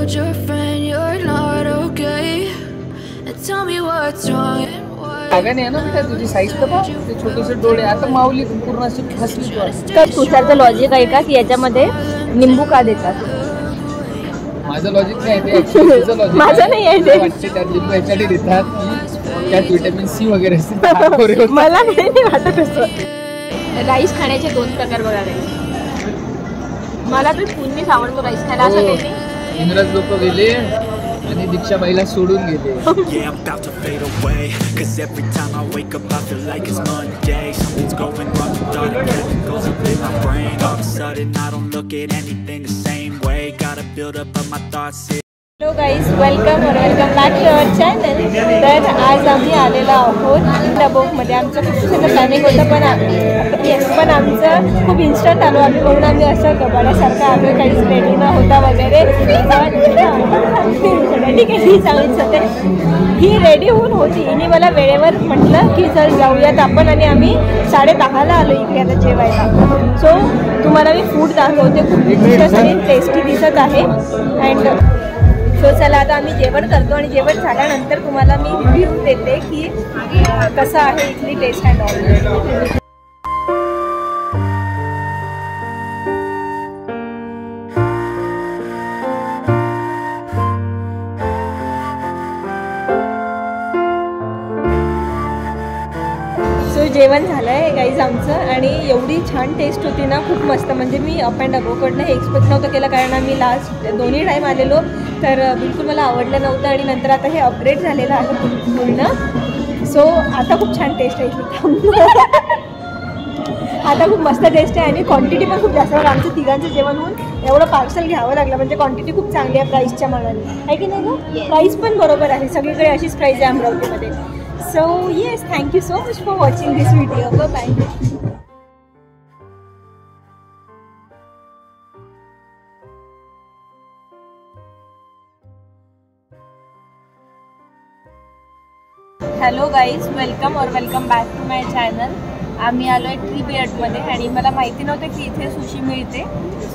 told your friend you're not okay and tell me what's wrong and why. अगं आहे ना बेटा तुझी साईज तर बघ ते छोटेसे डोळे आता माऊली पूर्ण अशी फसली तू. तर तुषारचं लॉजिक आहे का की याच्यामध्ये निंबू का देतात? माझं लॉजिक नाही ते ऍक्च्युअली लॉजिक माझं नाही आहे ते. वाटते त्यात लिंबू याच्यासाठी देतात त्यात व्हिटॅमिन सी वगैरे असते. मला नाही वाटत असं. राईस खाण्याचे 2 प्रकार बघा. मला तर पूर्णच आवडतो राईस खायला असं काही नाही. इंग्रज लोक गेले आणि दीक्षाबाईला सोडून गेले. Yeah, I'm about to fade away cause every time I wake up I feel like it's Monday. Something's going wrong with all the chemicals up in my brain. All of a sudden I don't look at anything the same way. Gotta build up of my thoughts. Hello guys, welcome back to our channel. तर आज आम्ही आलेलो आहोत डबोकमध्ये. आमचं खूप दिवसाचं planning होतं पण आमचं खूप इन्स्टंट आलो आम्ही म्हणून आम्ही असं गबाड्यासारखं आलो, काहीच रेडी न होता वगैरे. ठीक आहे, ही चांगलीच होते. ही रेडी होऊन होती हिने मला वेळेवर म्हटलं की चल जाऊयात आपण आणि आम्ही 10:30ला आलो इकडे आता जेवायला. सो तुम्हाला मी फूड दाखवते, खूप डिलिशियस आणि टेस्टी दिसत आहे. अँड सो चला आता आम्ही जेवण करतो आणि जेवण झाल्यानंतर तुम्हाला मी रिव्ह्यू देते की कसं आहे इथली टेस्ट अँड ऑल. जेवण झालं आहे गाईज आमचं आणि एवढी छान टेस्ट होती ना, खूप मस्त. म्हणजे मी अप अँड अबोकडनं हे एक्सपेक्ट नव्हतं केलं कारण आम्ही लास्ट 2 टाईम आलेलो तर बिलकुल मला आवडलं नव्हतं आणि नंतर आता हे अपग्रेड झालेलं आहे पूर्ण. सो आता खूप छान टेस्ट आहे आता खूप मस्त टेस्ट आहे आणि क्वांटिटी पण खूप जास्त. आमचं 3घांचं जेवण होऊन एवढं पार्सल घ्यावं लागलं म्हणजे क्वांटिटी खूप चांगली आहे प्राईसच्या मानाने, आहे की नाही गं? प्राईस पण बरोबर आहे, सगळीकडे अशीच प्राईस आहे अमरावतीमध्ये. So yes, thank you so much for watching this video. Bye bye. Hello guys, welcome back to my channel. आम्ही आलो आहे ट्री बियर्डमध्ये आणि मला माहिती नव्हतं की इथे सुशी मिळते.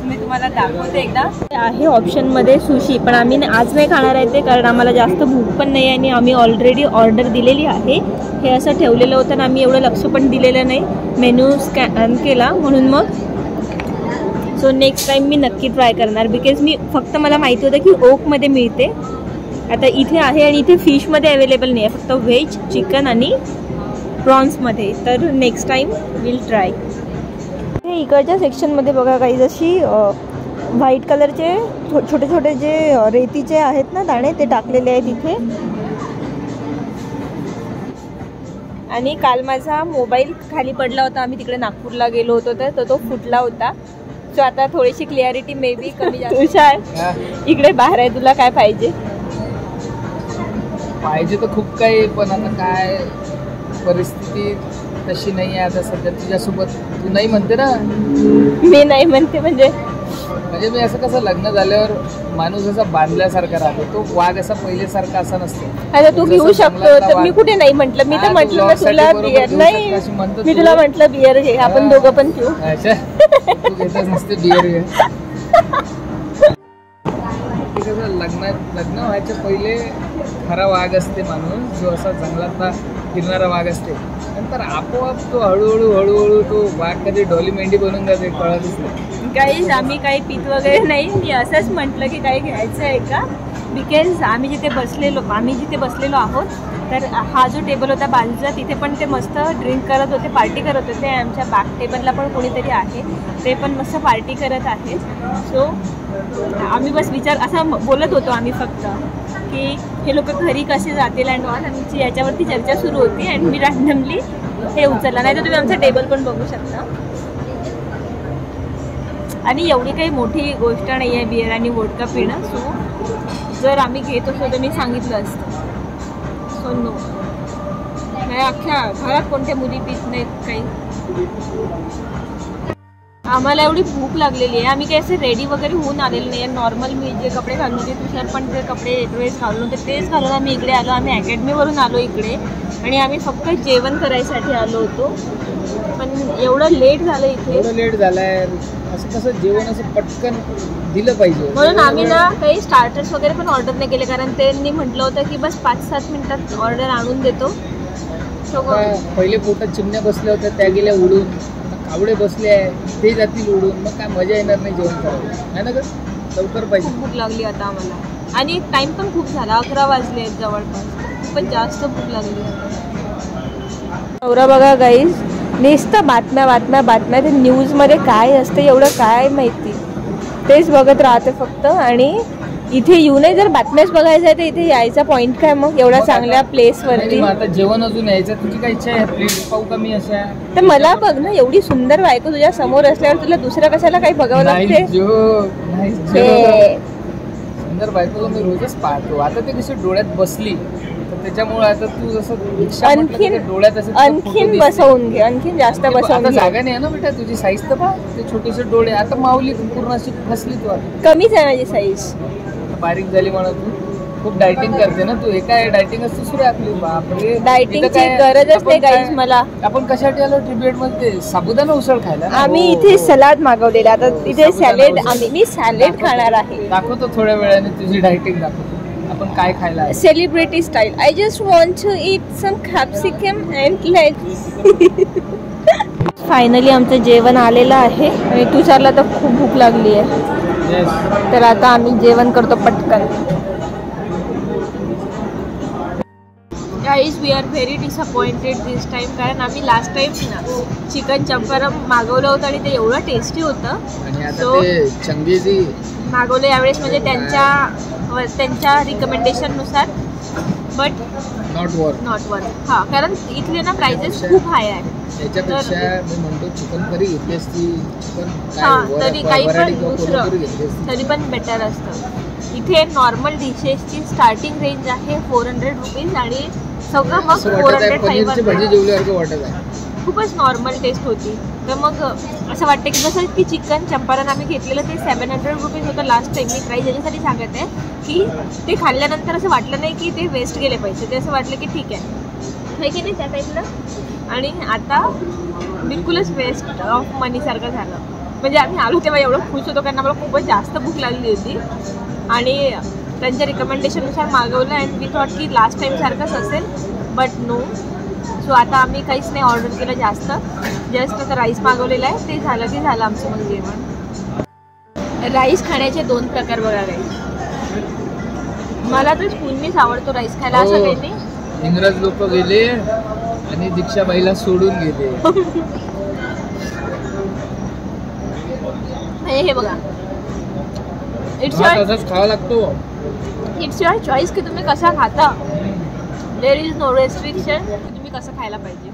मी तुम्हाला दाखवते एकदा. आहे ऑप्शनमध्ये सुशी, पण आम्ही आज नाही खाणार आहे ते कारण आम्हाला जास्त भूक पण नाही आणि आम्ही ऑलरेडी ऑर्डर दिलेली आहे. हे असं ठेवलेलं होतं आणि आम्ही एवढं लक्ष पण दिलेलं नाही, मेन्यू स्कॅन केला म्हणून. मग सो नेक्स्ट टाईम मी नक्की ट्राय करणार बिकॉज मी फक्त मला माहिती होतं की ओकमध्ये मिळते. आता इथे आहे आणि इथे फिशमध्ये अवेलेबल नाही आहे, फक्त व्हेज, चिकन आणि प्रॉन्समध्ये. तर नेक्स्ट टाईम विल ट्राय. हे इकडच्या सेक्शनमध्ये बघा काही जशी व्हाईट कलरचे छोटे छोटे जे रेतीचे आहेत ना दाणे ते टाकलेले आहेत इथे. आणि काल माझा मोबाईल खाली पडला होता, आम्ही तिकडे नागपूरला गेलो होतो तर तो फुटला होता. सो आता थोडीशी क्लिअरिटी मे बी कमी जास्त. तुषार इकडे बाहेर आहे, तुला काय पाहिजे? पाहिजे तर खूप काही, पण आता काय परिस्थिती तशी नाही आहे आता सध्या तुझ्यासोबत. तू नाही म्हणते ना? मी नाही म्हणते म्हणजे मी असं कसं लग्न झाल्यावर माणूस असा बांधल्यासारखा राहतो, तो वाघ असा पहिल्यासारखा असा नसतो. आता तू घेऊ शकतो तर मी कुठे नाही म्हटलं. मी तर म्हटलं ना तुला बियर नाही, मी तुला म्हटलं बियर घे, आपण दोघं पण पिऊ. अच्छा, तू घेतच नसते बियर घे. लग्न व्हायच्या पहिले खरा वाघ असते माणूस, जो असा जंगलातला फिरणारा वाघ असते. नंतर आपोआप तो हळूहळू तो वाघ कधी डॉली मेंढी बनून जाते, कळतच नाही. काहीच आम्ही काही पीत वगैरे नाही. मी असंच म्हटलं की काही घ्यायचं आहे का, बिकॉज आम्ही जिथे बसलेलो आहोत तर हा जो टेबल होता बाजूचा तिथे पण ते मस्त ड्रिंक करत होते, पार्टी करत होते. आमच्या बॅक टेबलला पण कोणीतरी आहे, ते पण मस्त पार्टी करत आहेत. सो आम्ही बस असं बोलत होतो आम्ही फक्त की हे लोक घरी कसे जातील अँड ऑल. आमची याच्यावरती चर्चा सुरू होती अँड मी रॅन्डमली हे उचलला. नाही तर तुम्ही आमचा टेबल पण बघू शकता. आणि एवढी काही मोठी गोष्ट नाही आहे बिअर आणि वोडका पिणं. सो जर आम्ही घेत असतो तर मी सांगितलं असतं. सो नो, अख्ख्या घरात कोणत्या मुली पित नाहीत काही. आम्हाला एवढी भूक लागलेली आहे, आम्ही काही असे रेडी वगैरे होऊन आलेले नाही आहे. नॉर्मल मी जे कपडे घालून होते तुषार पण जे कपडे ड्रेस घालून होते तेच घालून आम्ही इकडे आलो. आम्ही अकॅडमीवरून आलो इकडे आणि आम्ही फक्त जेवण करायसाठी आलो होतो. पण एवढं लेट झालं इथे. एवढं लेट झालंय, असं कसं जेवण असं पटकन दिलं पाहिजे. म्हणून आम्ही ना काही स्टार्टर्स वगैरे पण ऑर्डर नाही केले, कारण त्यांनी म्हटलं होतं की बस 5-7 मिनिटात ऑर्डर आणून देतो. पहिले पोटात चिमण्या बसल्या होत्या, त्या गेल्या उडून. कावडे बसले आहे, ते जातील उडून. मग काय मजा येणार नाही जेवण करायला, आहे ना ग? लवकर पाहिजे. भूक लागली आता आम्हाला, आणि टाइम पण खूप झाला, 11 वाजले आहेत जवळपास. पण जास्त भूक लागली. नवरा बघा गाईज, नुसतं बातम्या. ते न्यूजमध्ये काय असतं एवढं काय माहिती, तेच बघत राहते फक्त. आणि इथे येऊ नये, जर बातम्याच बघायचं आहे तर इथे यायचा पॉईंट काय मग एवढ्या चांगल्या प्लेसवरती? आता जेवण अजून यायचं, तुझी काय इच्छा आहे? प्लेस पाहू का मी अशा? तर मला बघ ना, एवढी सुंदर बायको तुझ्या समोर असल्यावर तुला दुसऱ्या कशाला काही बघावं लागते? सुंदर बायको मी रोजच पाहतो. आता ते कशी डोळ्यात बसली, त्याच्यामुळे आता तू जसं आणखीन बसवून घे, आणखीन जास्त बसवून घे. जागा नाही ना बेटा, तुझी साईज तर पहा, ते छोटेसे डोळे. आता मावली पूर्ण अशी फसली तू. कमीच आहे माझी साईज, बारीक झाली म्हणा. तू खूप डायटिंग करते ना तू. एका डायटिंग असते सुरू आपली. बापरे, डायटिंगची गरजच नाही गाईज मला. आपण कशासाठी आलो ट्रिब्युट मध्ये? साबुदाणा उसळ खायला. आम्ही इथे सलाड मागवलेला, आता इथे सॅलेड. मी सॅलेड खाणार आहे. दाखवतो थोड्या वेळाने तुझी डायटिंग दाखवतो. आपण काय खायला? Celebrity style. I just want to eat some capsicum and let's. Finally आमचं जेवण आलेलं आहे, आणि तुषारला तर खूप भूक लागली आहे. तर आता आम्ही जेवण करतो पटकन. Guys, we are very disappointed this time, कारण आम्ही लास्ट टाइम ना चिकन चंपारम मागवलं होतं आणि ते एवढं टेस्टी होतं. आणि आता ते चंगेजी मागवलं यावेळेस, म्हणजे त्यांच्या रिकमेंडेशननुसार. But not worth. हां, कारण इथले ना प्राइसेस खूप हाय आहे. त्याच्यापेक्षा मी म्हणतो चिकन करी घेतली असती. हां, तरी काही पण दुसरं तरी पण बेटर असतं. इथे नॉर्मल डिशेसची स्टार्टिंग रेंज आहे 400 रुपीज, आणि सगळं मग 400 भाजी जेवल्यासारखं वाटत आहे. खूपच नॉर्मल टेस्ट होती. तर मग असं वाटतं की जसं की चिकन चंपारण आम्ही घेतलेलं ते 700 रुपीज होतं लास्ट टाइम. मी प्राईस याच्यासाठी सांगत आहे की ते खाल्ल्यानंतर असं वाटलं नाही की ते वेस्ट गेले पैसे. ते असं वाटलं की ठीक आहे की नाही त्या टाईपला. आणि आता बिलकुलच वेस्ट ऑफ मनीसारखं झालं. म्हणजे आम्ही आलो तेव्हा एवढं खुश होतो, कारण आम्हाला खूपच जास्त भूक लागली होती, आणि त्यांच्या रिकमेंडेशननुसार मागवलं. अँड वी थॉट की लास्ट टाईमसारखंच असेल, बट नो. सो आता आम्ही काहीच नाही ऑर्डर केलं जास्त. जस्ट आता राईस मागवलेला आहे, ते झालं की झालं आमचं मग जेवण. राईस खाण्याचे 2 प्रकार बघा गाईस. मला तर स्पूननीच आवडतो राईस खायला, असं काही नाही. इंग्रज लोक गेले आणि दीक्षाबाईला सोडून गेले. हे बघा, तसंच खावा लागतो. इट्स युअर चॉईस की तुम्ही कसा खाता. देर इज नो रेस्ट्रिक्शन तुम्ही कसं खायला पाहिजे.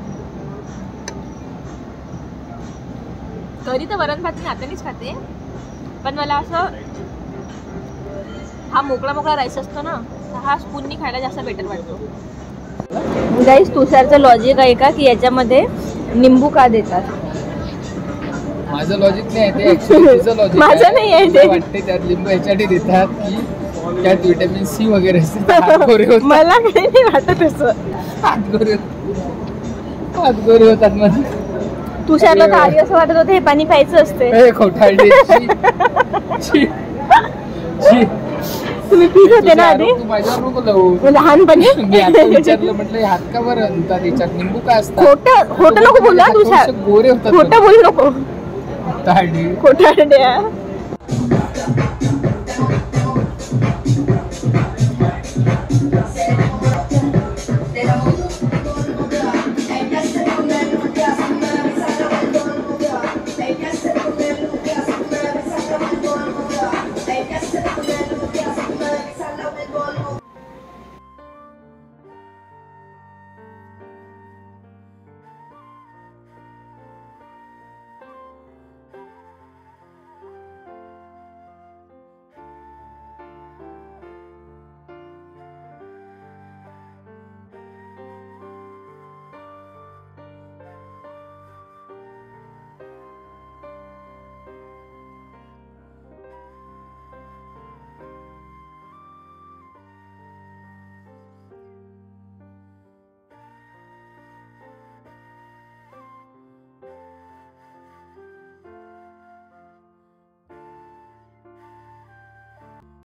कधी तर वरण भात मी हातानेच खाते, पण मला असं हा मोकळा राईस असतो ना, तर हा स्पूननी खायला जास्त बेटर वाटतो. गाईस, तुषारचं लॉजिक आहे का की याच्यामध्ये निंबू का देतात? माझं लॉजिक नाही आहे ते, ऍक्च्युअली तुझं लॉजिक माझं नाही आहे ते. वाटते त्यात लिंबू याच्यासाठी देतात की त्यात व्हिटॅमिन सी वगैरे असते. मला काही नाही वाटत असं. हातगोरे होतात माझं. तुषारला तर आधी असं वाटत होतं हे पाणी प्यायचं असते. खोटारडे. तुम्ही पीत होते ना आधी? तू माझ्यावर नको लावू. लहानपणी मी आता विचारलं, म्हटलं हात का बरं धुतात याच्यात, निंबू का असतात? खोटं नको बोला तुषार, गोरे होतात. खोटं बोलू नको. खोटारडे. खोटारड्या.